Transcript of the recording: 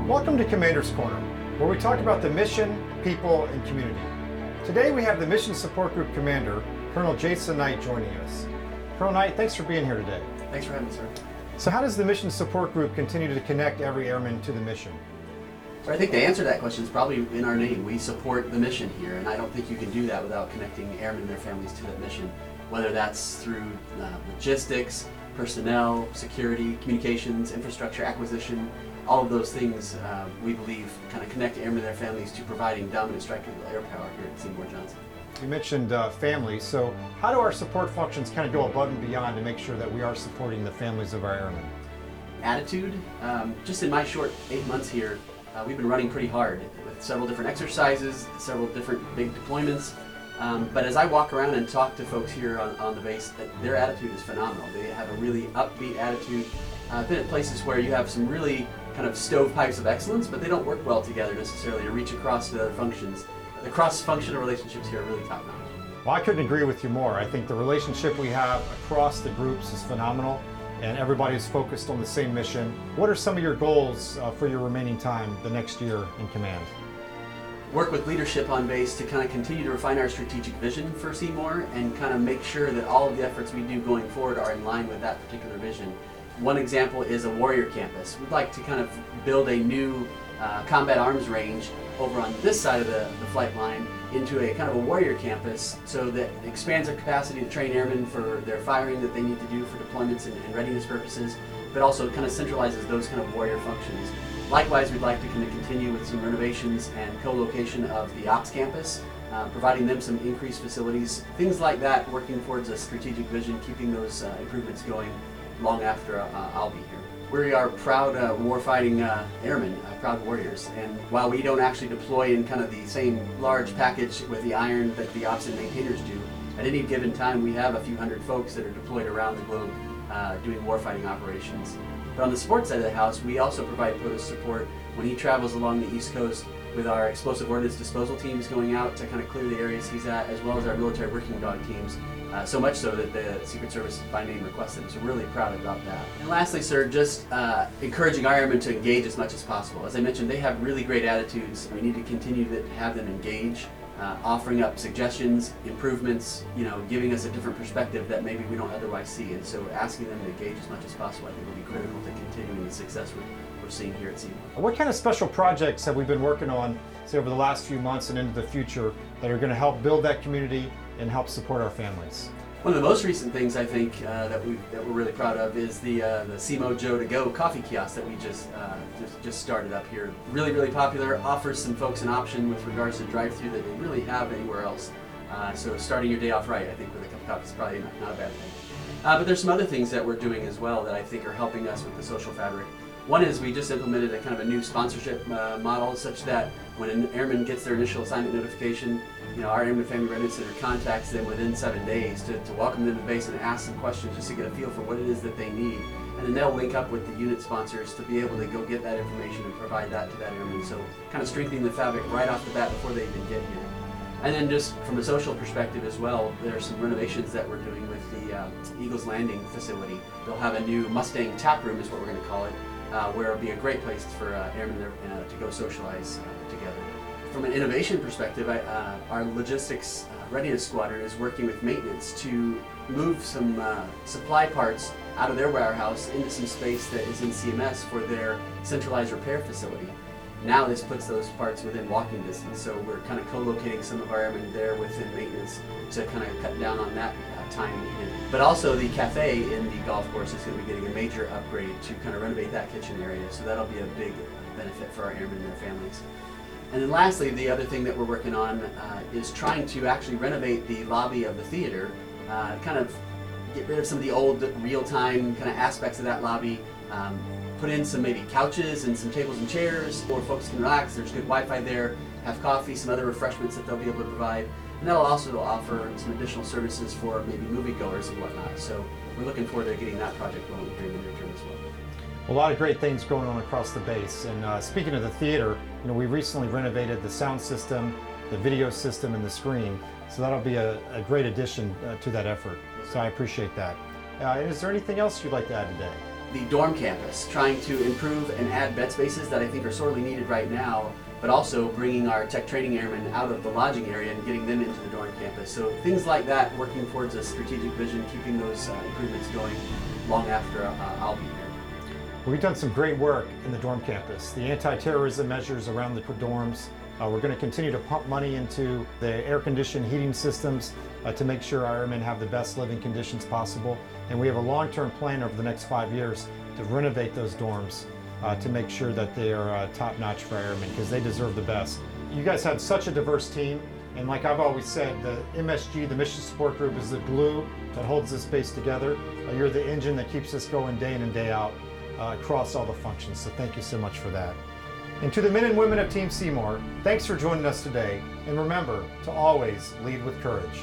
Welcome to Commander's Corner, where we talk about the mission, people, and community. Today we have the Mission Support Group Commander, Colonel Jason Knight, joining us. Colonel Knight, thanks for being here today. Thanks for having me, sir. So how does the Mission Support Group continue to connect every airman to the mission? So I think the answer to that question is probably in our name. We support the mission here, and I don't think you can do that without connecting airmen and their families to that mission, whether that's through logistics, personnel, security, communications, infrastructure, acquisition. All of those things, we believe, kind of connect airmen and their families to providing dominant strike-capable air power here at Seymour Johnson. You mentioned family, so how do our support functions kind of go above and beyond to make sure that we are supporting the families of our airmen? Attitude. Just in my short 8 months here, we've been running pretty hard with several different exercises, several different big deployments. But as I walk around and talk to folks here on the base, their attitude is phenomenal. They have a really upbeat attitude. I've been at places where you have some really kind of stovepipes of excellence, but they don't work well together necessarily to reach across to other functions. The cross-functional relationships here are really top-notch. Well, I couldn't agree with you more. I think the relationship we have across the groups is phenomenal, and everybody's focused on the same mission. What are some of your goals for your remaining time the next year in command? Work with leadership on base to kind of continue to refine our strategic vision for Seymour and kind of make sure that all of the efforts we do going forward are in line with that particular vision. One example is a warrior campus. We'd like to kind of build a new combat arms range over on this side of the flight line into a kind of a warrior campus, so that it expands our capacity to train airmen for their firing that they need to do for deployments and readiness purposes, but also kind of centralizes those kind of warrior functions. Likewise, we'd like to kind of continue with some renovations and co-location of the ops campus, providing them some increased facilities, things like that, working towards a strategic vision, keeping those improvements going long after I'll be here. We are proud warfighting airmen, proud warriors, and while we don't actually deploy in kind of the same large package with the iron that the ops and maintainers do, at any given time we have a few hundred folks that are deployed around the globe doing warfighting operations. But on the support side of the house, we also provide POTUS support when he travels along the East Coast with our explosive ordnance disposal teams going out to kind of clear the areas he's at, as well as our military working dog teams. So much so that the Secret Service by name requested him, so we're really proud about that. And lastly, sir, just encouraging our airmen to engage as much as possible. As I mentioned, they have really great attitudes. We need to continue to have them engage, offering up suggestions, improvements, giving us a different perspective that maybe we don't otherwise see. And so asking them to engage as much as possible, I think, will be critical to continuing the success we're seeing here at Seymour. What kind of special projects have we been working on, say, over the last few months and into the future that are going to help build that community and help support our families? One of the most recent things I think that we're really proud of is the Seymour Joe to Go coffee kiosk that we just started up here. Really, really popular. Offers some folks an option with regards to drive-through that they really have anywhere else. So starting your day off right, I think, with a cup of coffee is probably not a bad thing. But there's some other things that we're doing as well that I think are helping us with the social fabric. One is we just implemented a kind of a new sponsorship model, such that when an airman gets their initial assignment notification, our Airman Family Readiness Center contacts them within 7 days to welcome them to base and ask some questions just to get a feel for what it is that they need. And then they'll link up with the unit sponsors to be able to go get that information and provide that to that airman. So kind of strengthening the fabric right off the bat before they even get here. And then just from a social perspective as well, there are some renovations that we're doing with the Eagles Landing facility. They'll have a new Mustang tap room, is what we're going to call it, where it'll be a great place for airmen to go socialize together. From an innovation perspective, our logistics readiness squadron is working with maintenance to move some supply parts out of their warehouse into some space that is in CMS for their centralized repair facility. Now this puts those parts within walking distance, so we're kind of co-locating some of our airmen there within maintenance to kind of cut down on that time needed. But also the cafe in the golf course is going to be getting a major upgrade to kind of renovate that kitchen area, so that'll be a big benefit for our airmen and their families. And then lastly, the other thing that we're working on is trying to actually renovate the lobby of the theater, kind of get rid of some of the old real-time kind of aspects of that lobby, put in some maybe couches and some tables and chairs where folks can relax. There's good Wi-Fi there, have coffee, some other refreshments that they'll be able to provide. And that'll also offer some additional services for maybe moviegoers and whatnot. So we're looking forward to getting that project rolling here in the near term as well. A lot of great things going on across the base. And speaking of the theater, we recently renovated the sound system, the video system, and the screen. So that'll be a great addition to that effort. So I appreciate that. Is there anything else you'd like to add today? the dorm campus, trying to improve and add bed spaces that I think are sorely needed right now, but also bringing our tech training airmen out of the lodging area and getting them into the dorm campus. So things like that, working towards a strategic vision, keeping those improvements going long after I'll be here. We've done some great work in the dorm campus. The anti-terrorism measures around the dorms. We're going to continue to pump money into the air-conditioned heating systems to make sure our airmen have the best living conditions possible. And we have a long-term plan over the next 5 years to renovate those dorms to make sure that they are top-notch for airmen, because they deserve the best. You guys have such a diverse team, and like I've always said, the MSG, the Mission Support Group, is the glue that holds this base together. You're the engine that keeps us going day in and day out across all the functions, so thank you so much for that. And to the men and women of Team Seymour, thanks for joining us today, and remember to always lead with courage.